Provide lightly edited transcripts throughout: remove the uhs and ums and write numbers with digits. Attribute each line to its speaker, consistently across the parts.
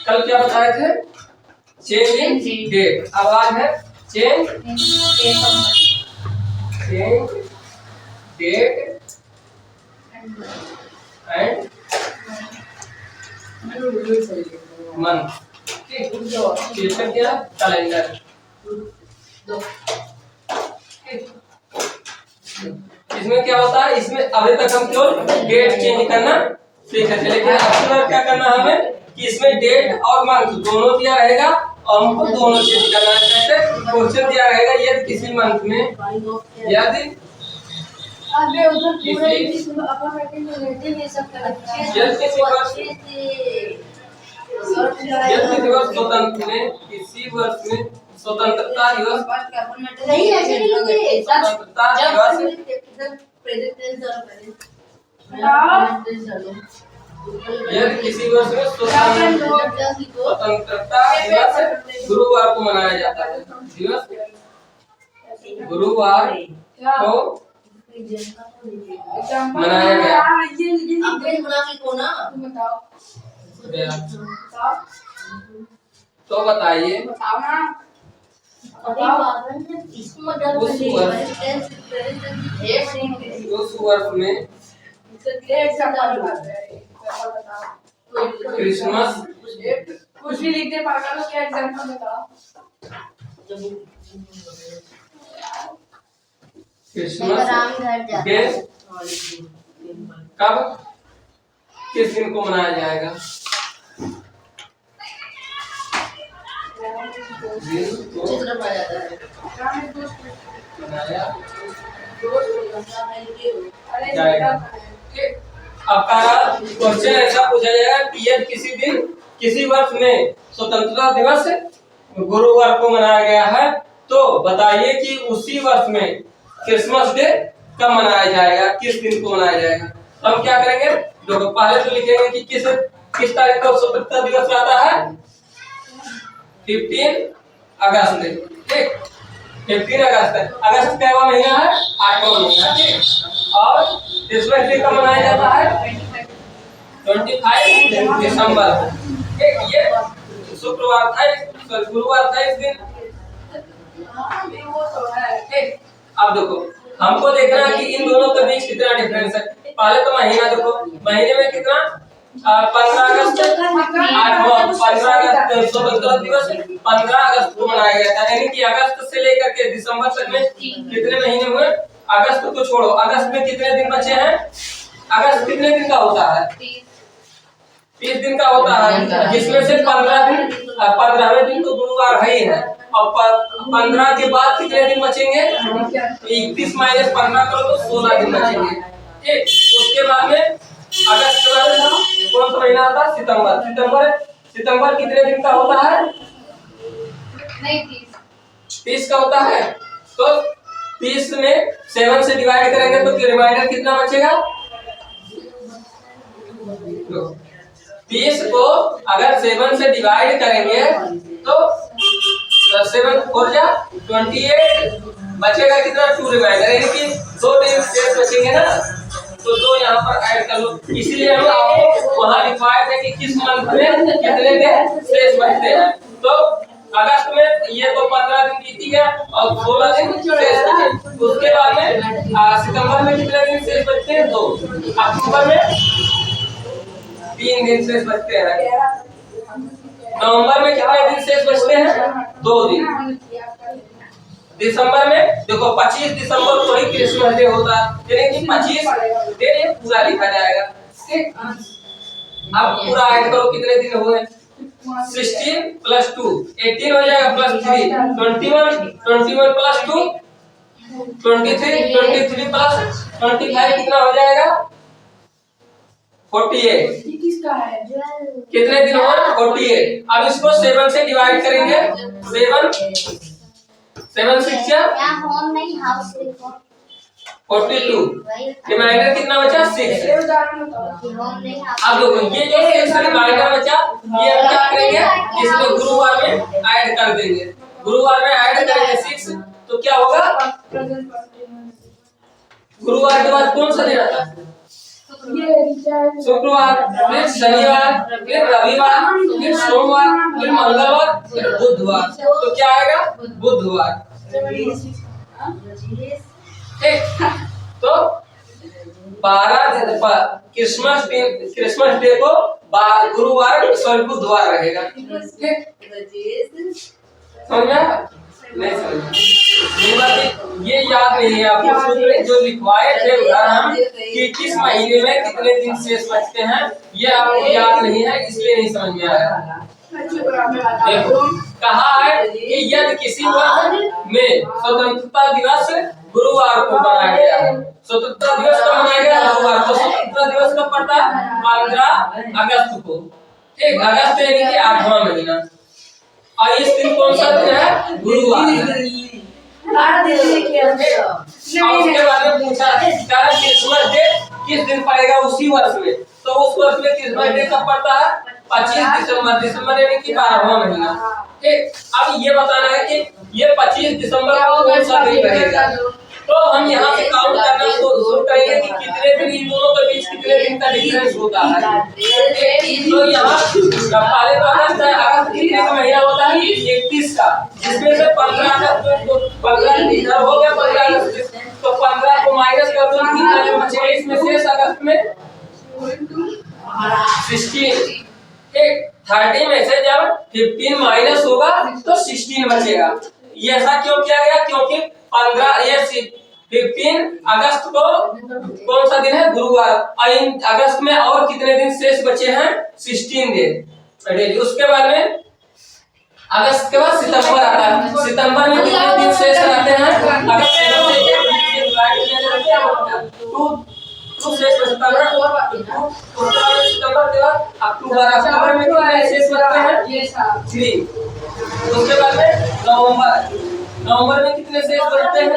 Speaker 1: कल क्या बताए थे? Change in date. अब आज है चेंज डेट एंड मंथ। इसमें क्या? कैलेंडर। इसमें क्या होता है? इसमें अभी तक हम केवल डेट चेंज करना सीखे थे, लेकिन अब क्या करना है हमें कि इसमें डेट और मंथ दोनों दिया रहेगा और हमको दोनों चेंज करना है। जैसे क्वेश्चन दिया रहेगा यदि किसी मंथ में यदि किसी वर्ष में स्वतंत्रता दिवस यदि किसी वर्ष में स्वतंत्रता दिवस गुरुवार को मनाया जाता है। दिवस गुरुवार को मनाया गया। तो बताइए उस वर्ष में क्रिसमस
Speaker 2: कुछ भी लिखते पागल हो क्या एग्जांपल बताओ।
Speaker 1: क्रिसमस डे कब किस दिन को मनाया जाएगा? आपका क्वेश्चन ऐसा पूछा जाएगा कि यदि किसी दिन किसी वर्ष में स्वतंत्रता दिवस गुरुवार को मनाया गया है तो बताइए कि उसी वर्ष में क्रिसमस डे कब मनाया जाएगा, किस दिन को मनाया जाएगा। तो हम क्या करेंगे? देखो पहले तो लिखेंगे कि किस तारीख को स्वतंत्रता दिवस आता है? 15 अगस्त। ठीक, 15 अगस्त। अगस्त का महीना है 8वां महीना। ठीक, और क्रिसमस डे कब मनाया जाता है? 25 दिसंबर। ठीक, ये शुक्रवार था, गुरुवार था इस दिन। ठीक, अब देखो हमको देखना है कि इन दोनों के बीच कितना डिफरेंस है। पहले तो महीना देखो, महीने में कितना 15 अगस्त 8वां 15 अगस्त स्वतंत्रता दिवस 15 अगस्त को मनाया गया था। यानी कि अगस्त से लेकर के दिसंबर तक में कितने महीने हुए? अगस्त को छोड़ो, अगस्त में कितने दिन बचे हैं? अगस्त कितने दिन का होता है? 30 दिन का होता है, जिसमें से 15 दिन 15वें दिन तो गुरुवार है ही है और 15 के बाद कितने दिन बचेंगे? 31 माइनस 15 करो तो 16 दिन बचेंगे। ठीक, उसके बाद में अगस्त के बाद कौन सा महीना आता है? सितंबर कितने दिन का होता है? 30 का होता है। तो 30 में 7 से डिवाइड करेंगे तो रिमाइंडर कितना बचेगा? 30 को अगर 7 से डिवाइड करेंगे तो 7 4 जा 28 बचेगा कितना? 2 रिमाइंडर, यानी कि 2 दिन शेष बचेंगे ना, तो 2 यहाँ पर ऐड कर लो। इसीलिए हम आपको वहां लिखवाए थे कि किस मंथ में कितने दिन शेष बचते हैं। तो अगस्त में ये तो 15 दिन बीती गया और 16 दिन शेष बचे। उसके बाद में सितंबर में कितने दिन शेष बचते हैं? 2। अक्टूबर में 3 दिन शेष बचते हैं। नवंबर में कितने दिन शेष बचते हैं? 2 दिन। दिसंबर में देखो 25 दिसंबर को ही क्रिसमस डे होता है, यानी कि 25 डे पूरा लिखा जाएगा। ठीक, अब पूरा ऐड करो कितने दिन हुए? 16 प्लस 2 18 हो जाएगा, प्लस 3 21 प्लस 2 23 प्लस 25 कितना हो जाएगा? 48। कितने दिन हुआ? 48। अब इसको 7 से डिवाइड करेंगे। 7 6 42। रिमाइंडर कितना बचा? 6। अब देखो ये जो रिमाइंडर बचा ये हम क्या करेंगे? इसमें गुरुवार में ऐड कर देंगे। गुरुवार में ऐड करेंगे 6 तो क्या होगा? गुरुवार के बाद कौन सा दिन आता है? शुक्रवार, फिर शनिवार, फिर रविवार, फिर सोमवार, फिर मंगलवार, फिर बुधवार। तो क्या आएगा? बुधवार। ठीक। तो 12 क्रिसमस डे को गुरुवार सॉरी बुधवार रहेगा। ठीक, समझ में? नहीं समझ ये याद नहीं है आपको। सूत्र जो लिखवाए थे उदाहरण कि किस महीने में कितने दिन शेष बचते हैं, ये आपको याद नहीं है, इसलिए नहीं समझ में आया। देखो कहा है कि यदि किसी वर्ष में स्वतंत्रता दिवस गुरुवार को मनाया गया है, स्वतंत्रता दिवस कब मनाया गया? गुरुवार को। स्वतंत्रता दिवस कब पड़ता है? 15 अगस्त को। ठीक, अगस्त यानी कि 8वां महीना। और इस दिन कौन सा दिन है? गुरुवार। उसके बारे में पूछा क्रिसमस डे किस दिन पड़ेगा उसी वर्ष में, तो उस वर्ष में क्रिसमस डे कब पड़ता है? 25 दिसंबर। दिसंबर यानी कि 12वां महीना। ठीक, अब ये बताना है कि ये 25 दिसंबर को कौन सा दिन रहेगा। तो हम यहाँ से काउंट करना शुरू करेंगे कि कितने दिन इन दोनों के बीच कितने दिन का डिफरेंस होता है। तो यहाँ पहले तो अगस्त है, अगस्त कितने का महीना होता है? 31 का, जिसमें से 15 अगस्त को 15 इधर हो गया 15 अगस्त, तो 15 को माइनस कर दो, कितना जो बचेगा इसमें शेष अगस्त में 16। ठीक, 30 में से जब 15 माइनस होगा तो 16 बचेगा। ये ऐसा क्यों किया गया? क्योंकि 15 अगस्त को कौन सा दिन है? गुरुवार। और इन अगस्त में और कितने दिन शेष बचे हैं? 16 दिन। उसके बाद में अगस्त के बाद सितंबर आता है। सितंबर में कितने दिन शेष रहते हैं? अगस्त से तो शेष बचता है सितंबर के बाद अक्टूबर। अक्टूबर में कितने शेष बचते हैं? 3। उसके बाद में नवंबर में कितने शेष बचते हैं?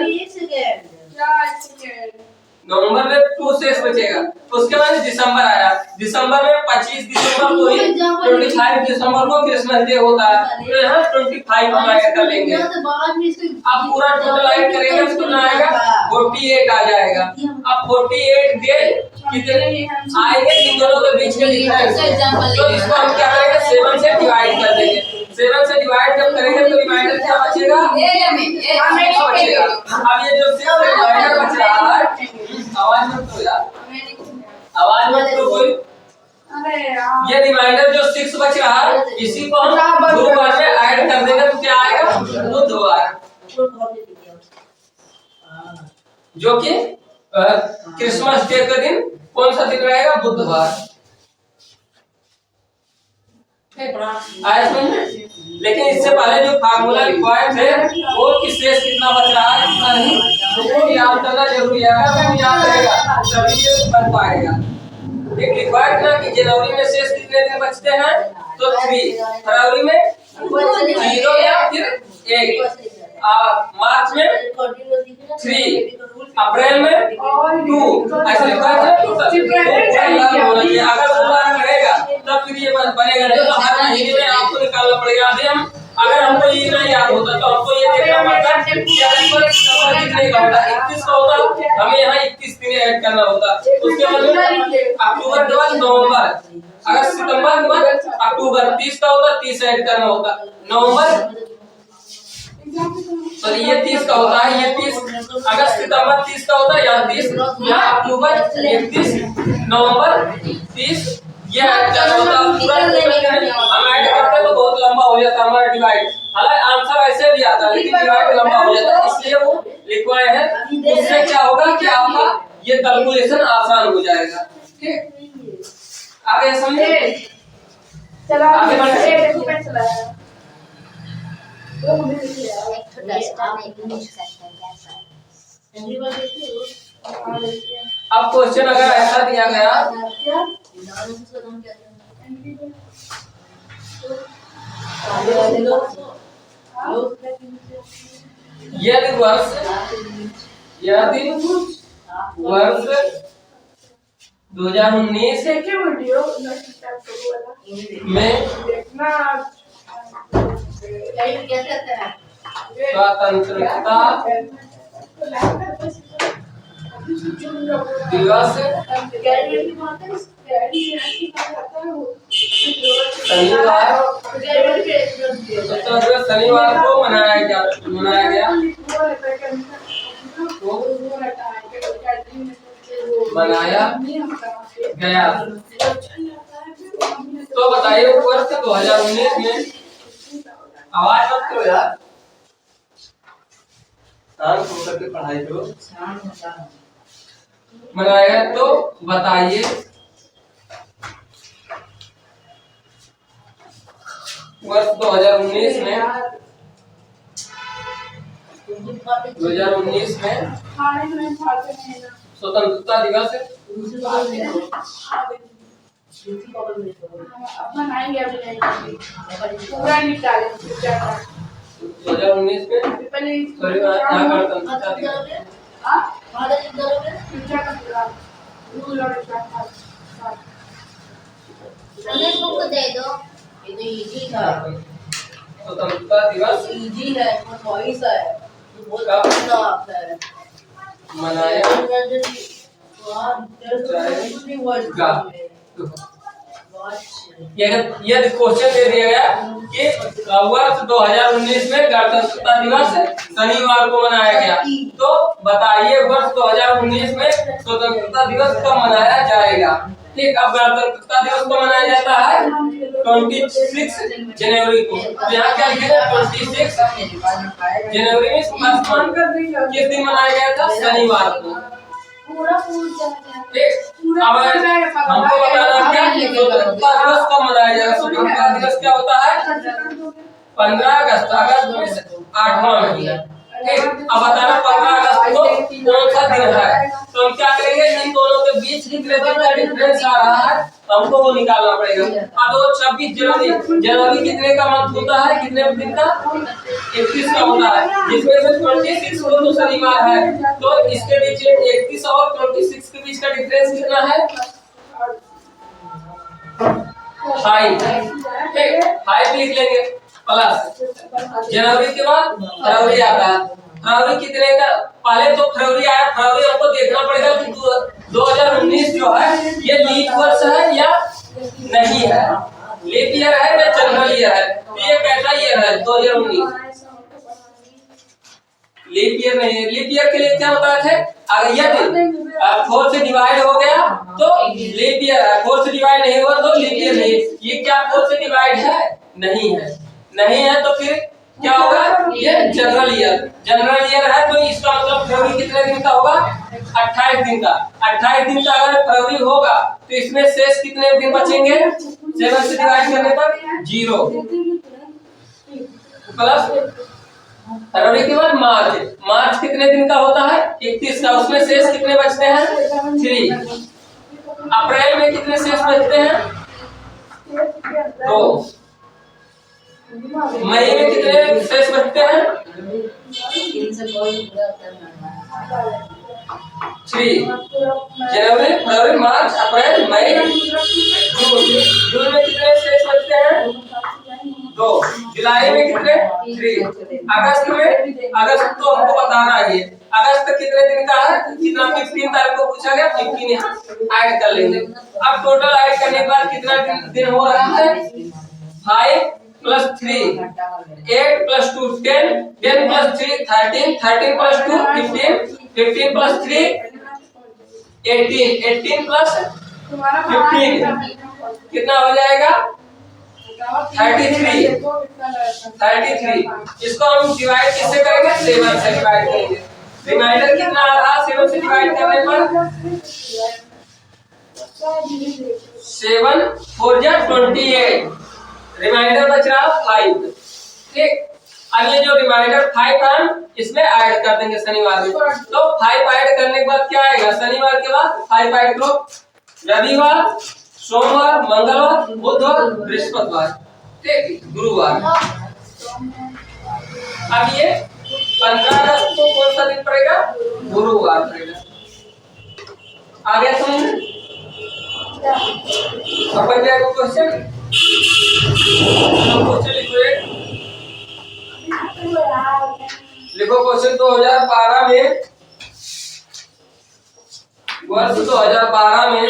Speaker 1: नवंबर में 2 शेष बचेगा। उसके बाद दिसंबर आया। दिसंबर में 25 दिसंबर को ही 25 दिसंबर को क्रिसमस डे होता है, तो यहाँ 25 हम ऐड कर लेंगे। अब पूरा टोटल ऐड करेंगे तो कितना आएगा? 48 आ जाएगा। अब 48 डे कितने आएंगे इन दोनों के बीच में डिफरेंस, तो इसको हम क्या करेंगे? 7 से डिवाइड कर देंगे। 7 से डिवाइड जब करेंगे तो रिमाइंडर क्या बचेगा? बचेगा। अब ये जो 6 रिमाइंडर बच रहा है, आवाज मत करो यार, आवाज मत करो कोई। ये रिमाइंडर जो 6 बच रहा है, इसी को हम गुरुवार में ऐड कर देंगे तो क्या आएगा? बुधवार, जो कि क्रिसमस डे के दिन कौन सा दिन रहेगा? बुधवार। लेकिन इससे पहले जो फार्मूला लिखवाए थे वो कि शेष कितना बच रहा है कितना नहीं, उसको याद करना जरूरी है। अगर वो याद रहेगा तभी ये बन पाएगा। एक लिखवाए था कि जनवरी में शेष कितने दिन बचते हैं? तो 3, फरवरी में 0 या फिर 1, मार्च में 3, अप्रैल में 2, ऐसे लिखा है। अगर सोमवार रहेगा तब फिर ये बनेगा नहीं, तो हर महीने में आपको निकालना पड़ेगा। अभी अगर हमको ये नहीं याद होता तो हमको ये देखना पड़ता कि कितने का होता, 31 का होता, हमें यहाँ 31 दिन ऐड करना होता। उसके बाद अक्टूबर के बाद नवंबर, अगर सितंबर के बाद अक्टूबर 30 का होता, 30 ऐड करना होता। नवंबर तो ये 30 का होता है, ये 30 अगस्त सितंबर 30 का होता है, यहाँ 30, यहाँ अक्टूबर 31, नवंबर 30, ये ऐड करना होता है। पूरा हम ऐड करते तो बहुत लंबा हो जाता हमारा डिवाइड। हालांकि आंसर ऐसे भी आता है लेकिन डिवाइड लंबा हो जाता है, इसलिए वो लिखवाए हैं। उससे क्या होगा कि आपका ये कैलकुलेशन आसान हो जाएगा। ठीक, आगे समझे?
Speaker 2: चला
Speaker 1: आगे बढ़े। अब क्वेश्चन अगर ऐसा दिया गया यदि वर्ष 2019 में स्वतंत्रता दिवस शनिवार, तो शनिवार को मनाया गया गया। तो बताइए वर्ष 2019 में, आवाज मत करो यार, शांत होकर के पढ़ाई करो। मनाया, तो बताइए वर्ष 2019 में स्वतंत्रता दिवस
Speaker 2: पूरा निकाले
Speaker 1: 2019 में गणतंत्रता दिवस।
Speaker 3: बुक दे दो, ये तो इजी था।
Speaker 1: स्वतंत्रता दिवस
Speaker 3: इजी है, वही सा है, बहुत
Speaker 1: कब
Speaker 3: आता है।
Speaker 1: मनाया जाएगा। ये क्वेश्चन दे दिया गया कि वर्ष 2019 में गणतंत्रता दिवस शनिवार को मनाया गया। तो बताइए वर्ष 2019 में स्वतंत्रता दिवस कब मनाया जाएगा। ठीक, अब गणतंत्रता दिवस को मनाया जाता है 26 जनवरी को। तो यहाँ क्या लिखेगा, 26 जनवरी में किस दिन मनाया गया था, शनिवार को। ठीक, अब हमको बताना क्या स्वतंत्रता दिवस कब मनाया जाएगा। स्वतंत्रता दिवस क्या होता है, 15 अगस्त। अगस्त में 8वां महीना। ठीक, अब बताना 15 अगस्त को कौन सा दिन है। तो हम क्या करेंगे, इन दोनों के बीच कितने दिन का डिफरेंस आ रहा है हमको वो निकालना पड़ेगा। अब 26 जनवरी, जनवरी कितने का मंथ होता है, कितने दिन का, 31 का होता है, जिसमें से 26 को तो शनिवार है। तो इसके बीच 31 और 26 के बीच का डिफरेंस कितना है, 5। ठीक, 5 लिख लेंगे प्लस जनवरी के बाद फरवरी आता है। फरवरी कितने का, पहले तो फरवरी आया, फरवरी हमको देखना पड़ेगा कि 2019 जो है ये लीप वर्ष है या नहीं है, लीप ईयर है या जनरल ईयर है। तो ये कैसा ईयर है, 2019 लीप ईयर नहीं है। लीप ईयर के लिए क्या होता है, अगर यदि 4 से डिवाइड हो गया तो लीप ईयर है, 4 से डिवाइड नहीं हुआ तो लीप ईयर नहीं। ये क्या 4 से डिवाइड है, नहीं है, नहीं है, तो फिर क्या होगा, ये जनरल ईयर। जनरल ईयर है तो इसका मतलब फरवरी कितने दिन का होगा, 28 दिन का। 28 दिन का अगर फरवरी होगा तो इसमें शेष कितने दिन बचेंगे, 7 से डिवाइड करने पर 0 प्लस फरवरी के बाद मार्च। मार्च कितने दिन का होता है, 31 का, उसमें शेष कितने बचते हैं, 3। अप्रैल में कितने शेष बचते हैं, 2। मई में कितने शेष बचते हैं, 3। जनवरी, फरवरी, मार्च, अप्रैल, मई, जून। जून में कितने शेष बचते हैं, 2। जुलाई में कितने, 3। अगस्त में, अगस्त तो हमको बताना है, अगस्त कितने दिन का है, कितना 15 तारीख को पूछा गया, 15 यहाँ ऐड कर लेंगे। अब टोटल ऐड करने के बाद कितना दिन हो रहा है, 5 + 3 8 + 2 10 10 + 3 13 13 + 2 15 15 + 3 18 18 + 15 कितना हो जाएगा, 33। इसको हम डिवाइड किससे करेंगे, 7 से डिवाइड करेंगे। रिमाइंडर कितना आ रहा, 7 से डिवाइड करने पर 7 4 जा 28, रिमाइंडर बच रहा 5। ठीक, अब ये जो रिमाइंडर 5 हम इसमें ऐड कर देंगे शनिवार में। तो 5 ऐड करने के बाद क्या आएगा, शनिवार के बाद 5 ऐड करो, रविवार, सोमवार, मंगलवार, बुधवार, बृहस्पतिवार, ठीक, गुरुवार। अब ये 15 अगस्त को कौन सा दिन पड़ेगा, गुरुवार पड़ेगा। आ गया समझ, समझ गया को क्वेश्चन। लिखो क्वेश्चन 2012 में वर्ष 2012 में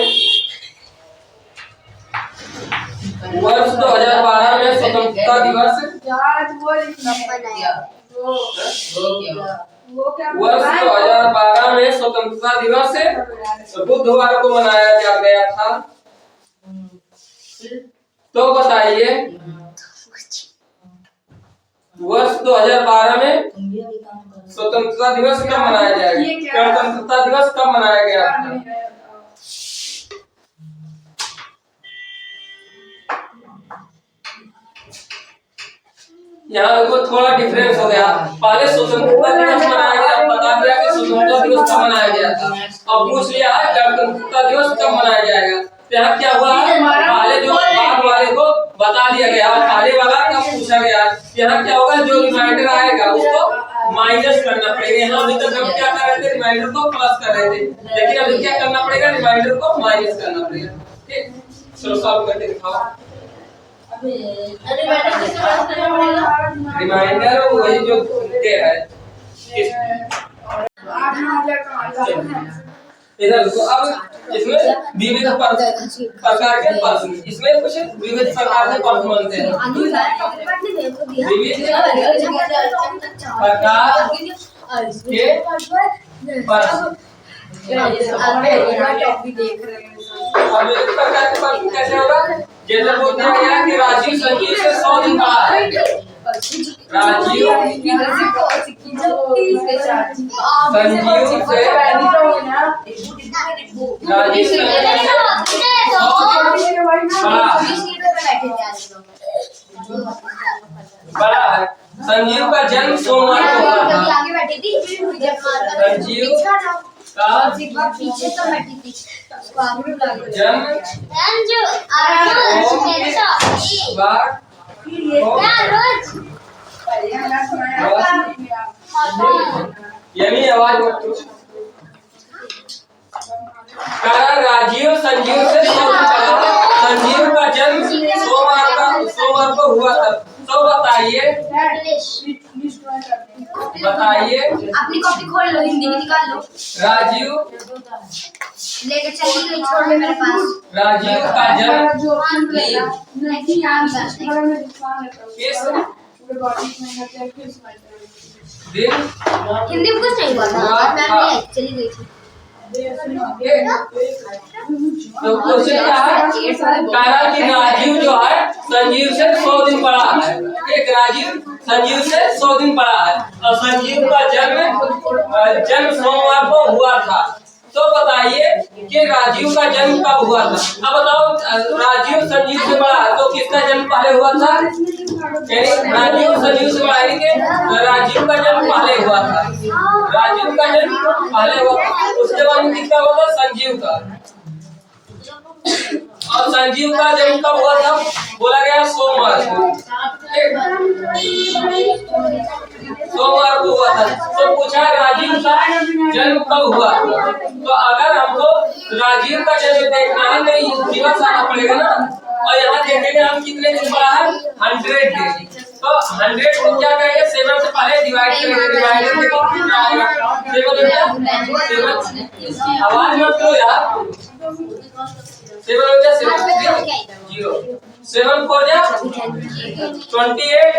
Speaker 1: स्वतंत्रता दिवस
Speaker 2: आज वो लिखना है वो क्या
Speaker 1: वर्ष 2012 में स्वतंत्रता दिवस बुधवार को मनाया गया था। तो बताइए वर्ष 2012 में स्वतंत्रता दिवस कब मनाया जाएगा? गणतंत्रता दिवस कब मनाया गया था? यहाँ देखो थोड़ा डिफरेंस हो गया। पहले स्वतंत्रता दिवस मनाया गया, बता दिया कि स्वतंत्रता दिवस कब मनाया गया था। अब पूछ लिया है गणतंत्रता दिवस कब मनाया जाएगा। तो यहाँ क्या हुआ है, पहले जो बाद वाले को बता दिया गया, पहले वाला कब पूछा गया। यहाँ क्या होगा, जो रिमाइंडर आएगा उसको माइनस करना पड़ेगा। यहाँ अभी तक हम क्या कर रहे थे, रिमाइंडर को प्लस कर रहे थे, लेकिन अभी क्या करना पड़ेगा, रिमाइंडर को माइनस करना पड़ेगा। ठीक, चलो सॉल्व करके दिखाओ। रिमाइंडर वही जो दे है इधर देखो। अब इसमें विविध प्रकार के प्रश्न, इसमें कुछ विविध प्रकार के प्रश्न बनते हैं। विविध प्रकार के प्रश्न। अब विविध प्रकार के प्रश्न कैसे होगा, जैसे बोलते हैं कि राजीव संजीव से 100 दिन बड़ा है। राजीव संजीव बड़ा है। संजीव का जन्म सोमवार को हुआ था। संजीव का
Speaker 3: पीछे तो बैठी थी
Speaker 1: जन्म यही आवाज राजीव संजीव से संजीव का जन्म सोमवार को हुआ था। तो बताइए
Speaker 3: अपनी कॉपी खोल लो, हिंदी में निकाल लो।
Speaker 1: राजीव
Speaker 3: लेके चलिए, छोड़ दे मेरे पास।
Speaker 1: राजीव का जन्म
Speaker 3: हिंदी में कुछ नहीं हुआ था, मैम नहीं चली गई थी।
Speaker 1: तो क्वेश्चन क्या है, कारण कि राजीव जो है संजीव से 100 दिन बड़ा है। एक राजीव संजीव से 100 दिन बड़ा है और संजीव का जन्म सोमवार को हुआ था। तो बताइए कि राजीव का जन्म कब हुआ था। अब बताओ, राजीव संजीव से बड़ा है तो किसका जन्म पहले हुआ था? राजीव संजीव से बड़ा है कि राजीव का जन्म पहले हुआ था। राजीव का जन्म पहले हुआ था, उसके बाद किसका हुआ था? संजीव का। और संजीव का जन्म कब हुआ था? बोला गया सोमवार को। सोमवार को हुआ था। तो पूछा राजीव का जन्म कब हुआ था। तो अगर हमको राजीव का जन्म देखना है तो ये दिवस आना पड़ेगा ना। और यहाँ देखेंगे हम कितने दिन पड़ा है, 100 दिन। तो 100 को क्या करेंगे, 7 से पहले डिवाइड करेंगे। डिवाइड करके कितना आएगा, 7 आवाज मत करो यार। 7 4 जा 28,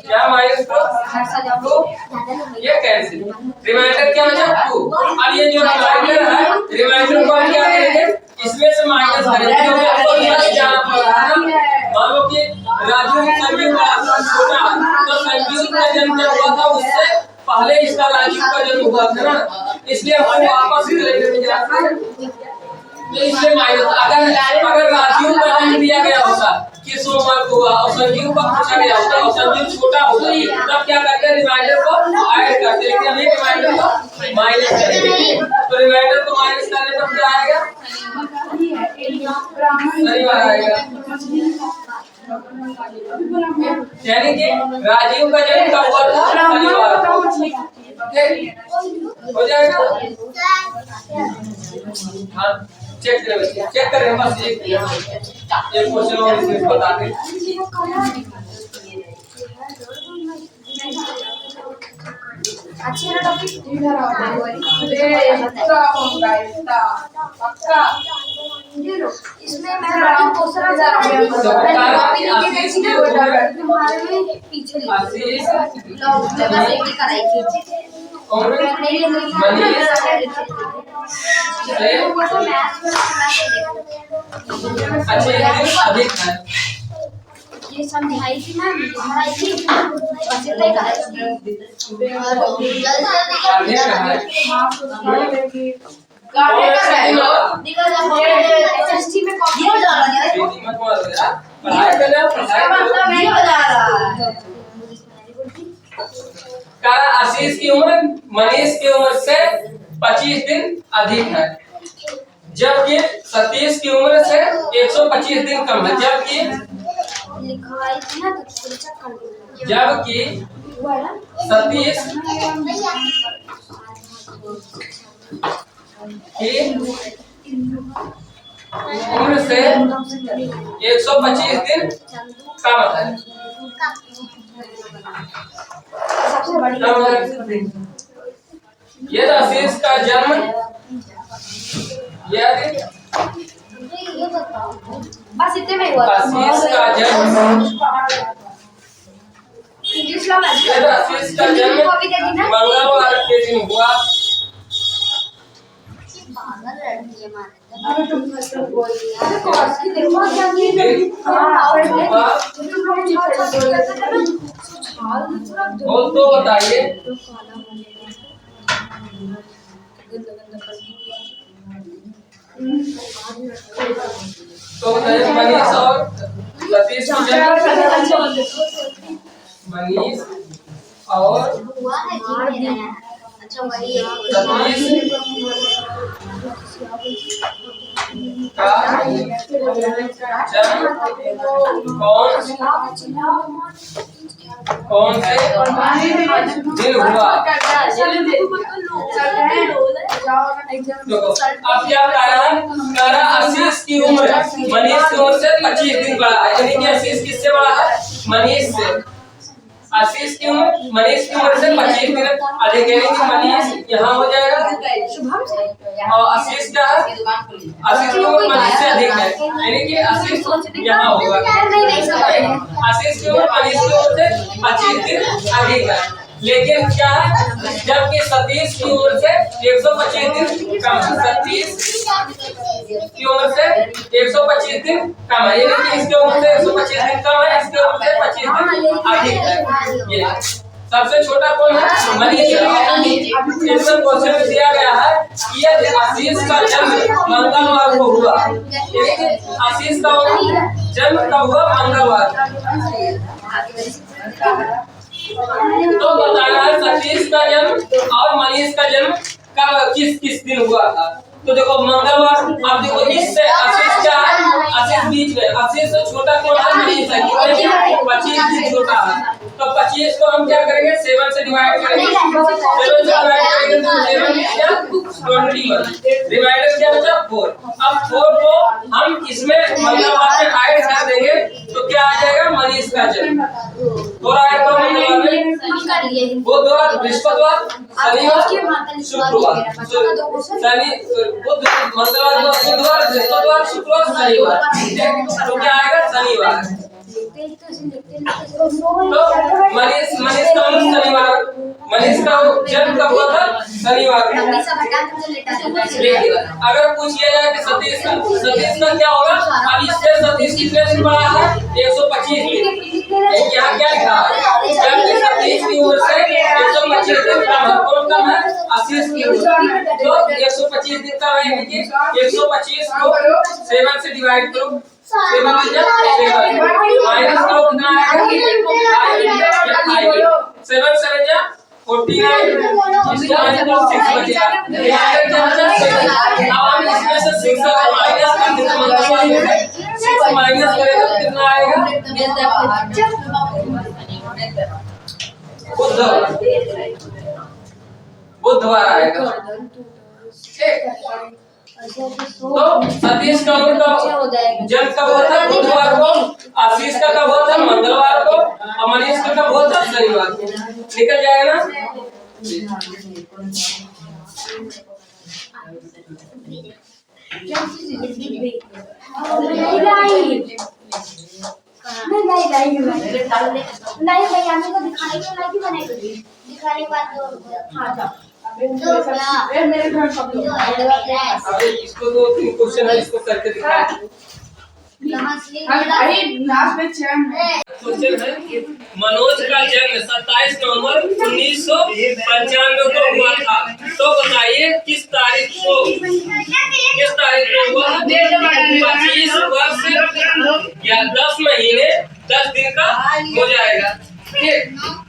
Speaker 1: क्या माइनस 2, ये कैंसिल। रिमाइंडर क्या बचा 2। अब ये जो रिमाइंडर है, रिमाइंडर को हम क्या करेंगे, इसमें से माइनस करेंगे क्योंकि आपको प्लस जाना पड़ रहा है ना। मान लो कि राजू संजीव का छोटा, तो संजीव का जन्म जब हुआ था उससे पहले इसका राजीव का जन्म हुआ था ना, इसलिए हम वापस करेंगे। इसलिए माइनस, अगर राजीव का जन्म दिया गया होता कि सोमवार को हुआ और संजीव का पूछा गया होता और संजीव छोटा होता तब क्या करते हैं, रिमाइंडर को ऐड करते, लेकिन हम रिमाइंडर को माइनस करेंगे। तो रिमाइंडर को माइनस करने पर क्या आएगा, शनिवार आएगा। यानी कि राजीव का जन्म कब हुआ था, शनिवार। हो जाएगा। हाँ चेक करें बस एक क्वेश्चन और इसमें बता दें।
Speaker 3: अच्छी है ना टॉपिक?
Speaker 2: इधर आओ। ये इतना होगा इतना पक्का। ये लो।
Speaker 3: इसमें मैं आपको क्वेश्चन आंसर कराई थी। मैंने कॉपी लेके गई थी ना, तुम्हारे में पीछे लिखा
Speaker 1: आशीष
Speaker 3: लॉग में बस एक ही कराई थी।
Speaker 1: और
Speaker 3: नहीं ये नहीं
Speaker 1: मनीष
Speaker 3: से वो तो मैथ्स में
Speaker 1: अच्छे दिन अधिक है।
Speaker 3: ये समझाई थी ना, समझाई थी बस इतना ही कराई थी। जल्दी
Speaker 1: आगे कहा है
Speaker 2: गाने का है।
Speaker 3: निकल जा एसएसटी में कॉपी हो जा रहा है।
Speaker 1: मत मारो यार, पढ़ाई करना पढ़ाई
Speaker 2: मतलब नहीं हो जा रहा है।
Speaker 1: का आशीष की उम्र मनीष की उम्र से 25 दिन अधिक है, जबकि सतीश की उम्र से 125 दिन कम है। जबकि
Speaker 3: लिखवाई थी ना तो थोड़ा चेक कर लो।
Speaker 1: जबकि
Speaker 3: हुआ है ना?
Speaker 1: सतीश की उम्र से 125 दिन कम है।
Speaker 3: सबसे बड़ी
Speaker 1: यदि आशीष का जन्म यदि
Speaker 3: ये बताओ बस इतने में हुआ।
Speaker 1: आशीष का जन्म
Speaker 3: इंग्लिश ला मैच
Speaker 1: यदि आशीष का जन्म
Speaker 3: कॉपी देगी ना।
Speaker 1: मंगलवार के दिन हुआ
Speaker 3: पागल लड़की है मारे।
Speaker 2: अरे तुम सब बोल दिया।
Speaker 3: अरे कोर्स की देखो क्या ये
Speaker 1: हुआ
Speaker 3: तुम लोग छाल करते थे ना, छाल पूरा
Speaker 1: बोल तो बताइए।
Speaker 3: काला हो गया। गंदा गंदा कर दिया।
Speaker 1: तो बताइए मनीष और सतीश की जन्म मनीष और
Speaker 3: हुआ है जी मेरा। अच्छा वही
Speaker 1: सतीश का जन्म कौन से दिन हुआ? देखो अब क्या कह रहा है, कह रहा आशीष की उम्र मनीष की उम्र से 25 दिन बड़ा है, यानी कि आशीष किससे बड़ा है? मनीष से। आशीष की उम्र मनीष की उम्र से 25 दिन अधिक, यानी कि मनीष यहाँ हो जाएगा
Speaker 3: शुभम से
Speaker 1: और आशीष का आशीष की उम्र मनीष से अधिक है, यानी कि आशीष यहाँ होगा। आशीष की उम्र मनीष की उम्र से 25 दिन अधिक है, लेकिन क्या है, जबकि सतीश की उम्र से 125 दिन कम है। सतीश की उम्र से 125 दिन कम है, यानी कि इसकी उम्र से 125 दिन कम है, इसकी उम्र से 25 दिन अधिक है। ये सबसे छोटा कौन है? मनीष। इसमें क्वेश्चन में दिया गया है कि यदि आशीष का जन्म मंगलवार को हुआ, यानी कि आशीष का जन्म कब हुआ? मंगलवार। तो बताना है सतीश का जन्म और मनीष का जन्म कब किस दिन हुआ था। तो देखो मंगलवार। अब देखो इससे आशीष क्या है? आशीष बीच में, आशीष से छोटा कौन है? मनीष है। कितने? 25 दिन छोटा है। तो 25 को हम क्या करेंगे? 7 से डिवाइड करेंगे। 7 से डिवाइड करेंगे तो 7 या 21 डिवाइडेड क्या बचा? 4। अब 4 को हम इसमें मंगलवार में ऐड कर देंगे तो क्या आ जाएगा? मनीष का जन्म। और ऐड करो मंगलवार में, बुधवार, बृहस्पतिवार, शनिवार, शुक्रवार, शनि बुध मंगलवार, बुधवार, बृहस्पतिवार, शुक्रवार, शनिवार। तो क्या आएगा? शनिवार। तो मनीष का शनिवार, मनीष का जन्म कब हुआ था? शनिवार। लेकिन अगर पूछ लिया जाए कि सतीश का क्या होगा? अब इससे सतीश कितने दिन बड़ा है? 125 दिन। यहाँ क्या लिखा है? जबकि सतीश की उम्र से 125 दिन कम है। कौन कम है? आशीष की उम्र। तो 125 दिन का है, यानी कि 125 को 7 से डिवाइड करो। 7 माइनस करो, कितना आएगा? 7 7 जा 49, इसको माइनस करो 6 बचेगा। डिवाइडेड क्या बचा? अब हम इसमें से 6 का माइनस कर देंगे, मंगलवार में से 6 माइनस करेंगे तो कितना आएगा? बुधवार आएगा। तो सतीश का जन्म कब हुआ था? बुधवार को। आशीष का कब हुआ था? मंगलवार को। और मनीष का कब हुआ था? शनिवार को। निकल जाएगा ना?
Speaker 3: नहीं भैया मेरे को दिखाने के लायक ही बनेगा दिखाने के बाद तो हाँ जाओ
Speaker 2: मेरे घर सब लोग
Speaker 1: अबे इसको 2-3 क्वेश्चन है, इसको करके दिखा।
Speaker 2: अरे लास्ट में चैन है।
Speaker 1: क्वेश्चन है, मनोज का जन्म 27 नवंबर 1995 को हुआ था, तो बताइए किस तारीख को वह 25 वर्ष या 10 महीने 10 दिन का हो जाएगा। ठीक,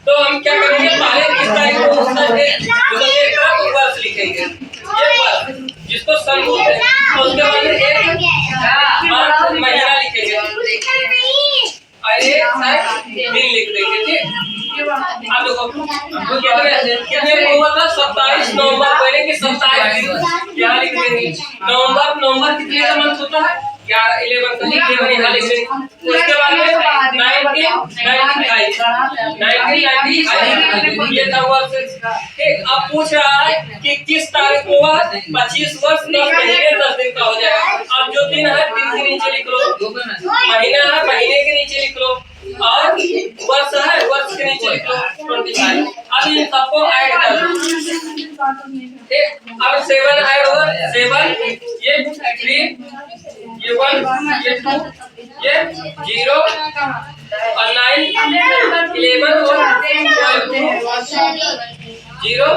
Speaker 1: तो हम क्या करेंगे, पहले किस तारीख को उसका मतलब एक तरफ वर्ष लिखेंगे, एक वर्ष जिसको सन बोलते हैं, और उसके बाद में एक महीना लिखेंगे और एक दिन लिख देंगे। ठीक, अब देखो कितने को हुआ था 27 नवंबर, पहले की 27 दिन यहाँ लिख देंगे। नवंबर कितने का मंथ होता है, 11 का लिख देंगे यहाँ लिख देंगे। उसके बाद में 1995 ये था वर्ष। ठीक, अब पूछ रहा है कि किस तारीख को वह 25 वर्ष 10 महीने 10 दिन का हो जाएगा। अब जो दिन है दिन के नीचे लिख लो, महीना है महीने के नीचे लिख लो, और वर्ष है वर्ष के नीचे लिख लो 25। अब इन सबको ऐड कर दो। ठीक, अब 7 ऐड होगा, 7 ये 3 ये 1 ये 2 ये 0 और 9 11 और 0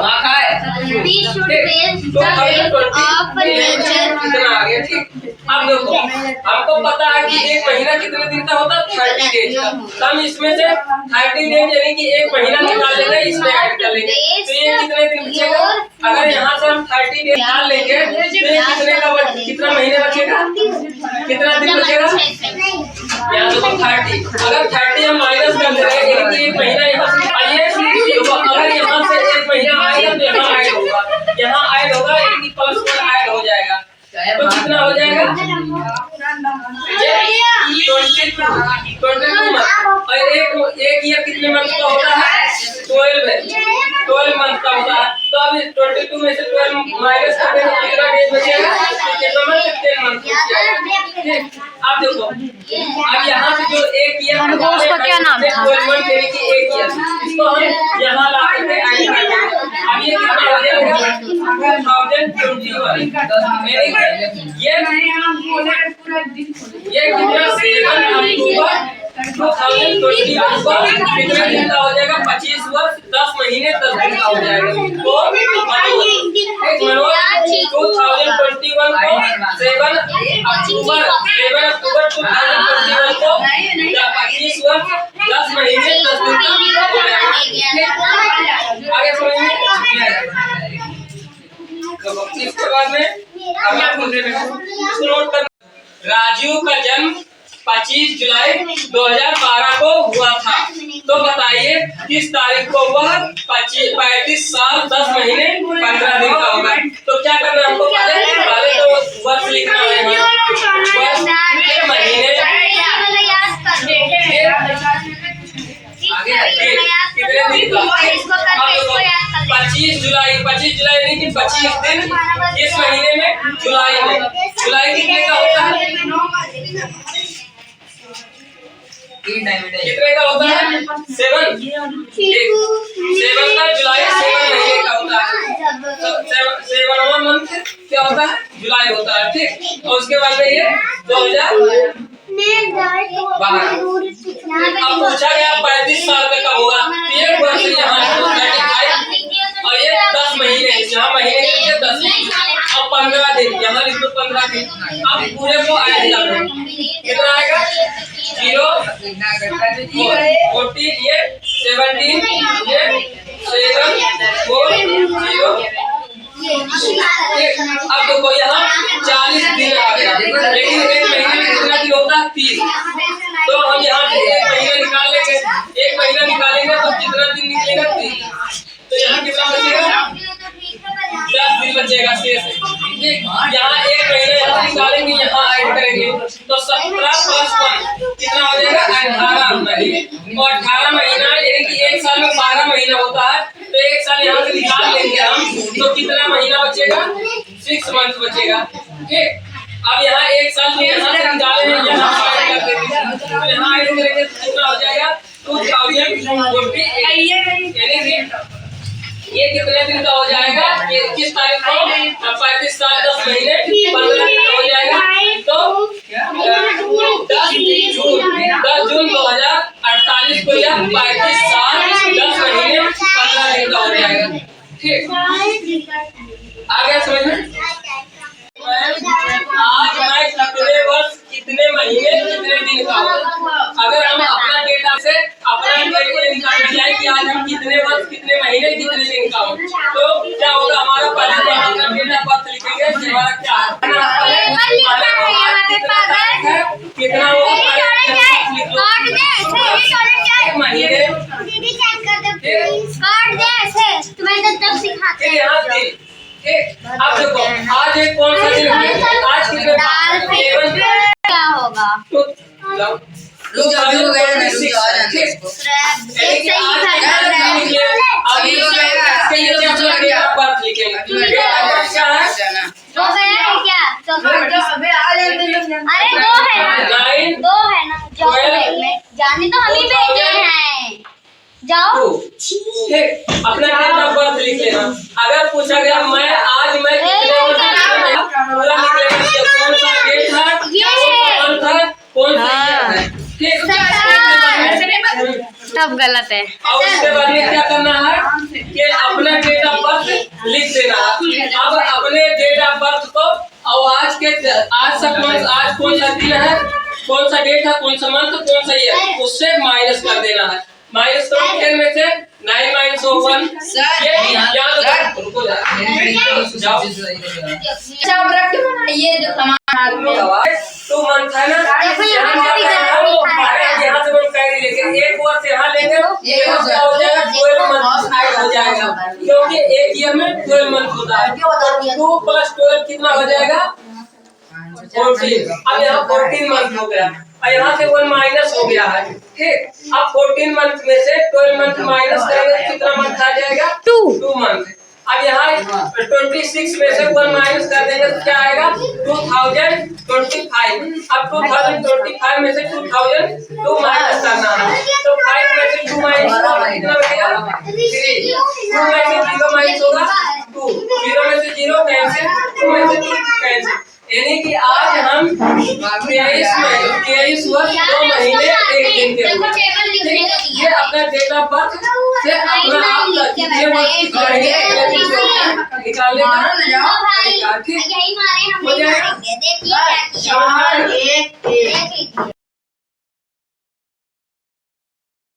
Speaker 1: कितना आ गया। ठीक, अब देखो हमको पता है कि एक महीना कितने दिन का होता है, 30 डेज का। तो हम इसमें से 30 डेज यानी कि एक महीना निकाल लेंगे, इसमें ऐड कर लेंगे, तो ये कितने दिन बचेगा। अगर यहाँ से हम 30 डेज निकाल लेंगे तो ये कितना महीने बचेगा, कितना दिन बचेगा। यहाँ देखो 30, अगर 30 हम माइनस कर दे रहे हैं यानी कि एक महीना यहाँ से, अगर यहाँ से एक महीना आएगा तो यहाँ ऐड होगा, यहाँ ऐड होगा यानी कि प्लस 1 ऐड हो जाएगा, तो कितना हो जाएगा 22 और एक ईयर कितने मंथ का होता है, 12 मंथ का होता है। तो अब 22 में से 12 माइनस कर देंगे तो कितना डेज बचेगा, कितना मंथ 10 मंथ बचेगा। ठीक, अब देखो अब यहाँ से जो एक ईयर
Speaker 3: उसका क्या नाम था,
Speaker 1: 12 मंथ यानी कि एक ईयर, इसको हम यहाँ ला करके ऐड कर देंगे। अब ये कितना हो जाएगा 2021 ये कितना 7 अक्टूबर 2021 को कितने दिन का हो जाएगा, 25 वर्ष 10 महीने 10 दिन का हो जाएगा। तो मनोज 2021 को 7 अक्टूबर 2021 को 25 वर्ष 10 महीने 10 दिन का हो जाएगा। आगे समझ में इसके बाद में नोट करना, राजू का जन्म 25 जुलाई 2012 को हुआ था, तो बताइए किस तारीख को वह 35 साल 10 महीने 15 दिन का होगा। तो क्या करना है हमको, पहले तो वर्ष लिखना है, महीने कितने दिन का, 25 जुलाई यानी कि 25 दिन इस महीने में, जुलाई कितने का होता है, कितने का होता है 7 का जुलाई 7 महीने का होता है, तो 7वां मंथ क्या होता है, जुलाई होता है। ठीक, और उसके बाद में ये 2012 अब पूछा गया 35 साल तक का होगा, तो एक वर्ष यहाँ और ये 10 महीने, यहाँ महीने के 10 और 15 दिन यहाँ लिख दो 15 दिन। अब पूरे को ऐड कर दो, कितना आएगा 0 14 ये 17 ये 7 4 0। अब देखो यहाँ 40 दिन आ गया, लेकिन एक महीने में कितना दिन होता है 30, तो हम यहाँ से एक महीना निकाल लेंगे, एक महीना निकालेंगे तो कितना दिन निकलेगा 30, तो यहाँ कितना बचेगा 10 दिन बचेगा शेष। यहाँ एक महीना यहाँ निकालेंगे, यहाँ ऐड करेंगे तो 17 प्लस 1 कितना हो जाएगा 18 महीने। और 18 महीना यानी कि एक साल में 12 महीना होता है, तो एक साल यहाँ से निकाल लेंगे हम, तो कितना महीना बचेगा 6 मंथ बचेगा। ठीक, अब यहाँ एक साल में यहाँ से निकाले हैं, यहाँ फाइंड कर देंगे, तो यहाँ ऐड करेंगे तो कितना हो जाएगा 2048 यानी कि ये कितने दिन का हो जाएगा, ये 21 तारीख को 35 साल 10 महीने 15 दिन का हो जाएगा, तो 10 जून 2048 को यह 35 साल 10 महीने 15 दिन का हो जाएगा। ठीक, आ गया समझ में? आज मैं कितने वर्ष कितने महीने कितने दिन का हूँ, अगर हम अपना डेटा से अपना डेटा निकालना चाहे कि आज हम कितने वर्ष कितने महीने कितने दिन का हूँ, तो क्या होगा, हमारा पहले तो अपना डेटा बर्थ लिखेंगे कि हमारा क्या है, कितना होगा महीने। अब देखो आज एक कौन सा दिन है, आज कितने
Speaker 3: क्या होगा?
Speaker 1: लोग अभी हो गए ना, ठीक है, बात लिखेंगे क्या है,
Speaker 3: दो गया है क्या? अरे दो है ना, जाओ में जाने तो हम ही भेजे हैं, जाओ।
Speaker 1: ठीक, अपना डेट ऑफ बर्थ लिख लेना। अगर पूछा गया मैं आज मैं कितने वर्ष पूरा लिख लेना, कौन सा डेट था, कौन सा मंथ था, कौन सा ईयर है। ठीक,
Speaker 3: सब गलत है।
Speaker 1: और उसके बाद में क्या करना है कि अपना डेट ऑफ बर्थ लिख देना है। अब अपने डेट ऑफ बर्थ को और आज कौन सा दिन है, कौन सा डेट है, कौन सा मंथ, कौन सा ईयर, उससे माइनस कर देना है। माइनस करो 10 में से 9 माइनस 1 ये याद रखो। रुको जाओ,
Speaker 2: ये जो सामान
Speaker 1: 2 मंथ है ना, यहाँ से हम कैरी लेंगे, एक वर्ष यहाँ लेंगे, यहाँ से हो जाएगा 12 मंथ ऐड हो जाएगा, क्योंकि एक ईयर में 12 मंथ होता है। 2 + 12 कितना हो जाएगा 14। अब यहाँ 14 मंथ हो गया और यहाँ से 1 माइनस हो गया है। ठीक, अब 14 मंथ में से 12 मंथ माइनस करेंगे तो कितना मंथ आ जाएगा 2 मंथ। अब यहाँ 26 में से 1 माइनस कर देंगे तो क्या आएगा 2025। अब 2025 में से 2002 माइनस करना है, तो 5 में से 2 माइनस कितना बचेगा 3। 2 में से 0 माइनस होगा 2, 0 में से 0 कैंसिल, 2 में से 2 कैंसिल, यानी कि आज हम 23 वर्ष 2 महीने 1 दिन के हुए। ये अपना डेट ऑफ बर्थ से अपना आप कितने वर्ष निकालने का
Speaker 3: यही मारे हम
Speaker 1: हो जाएगा।
Speaker 3: देखिए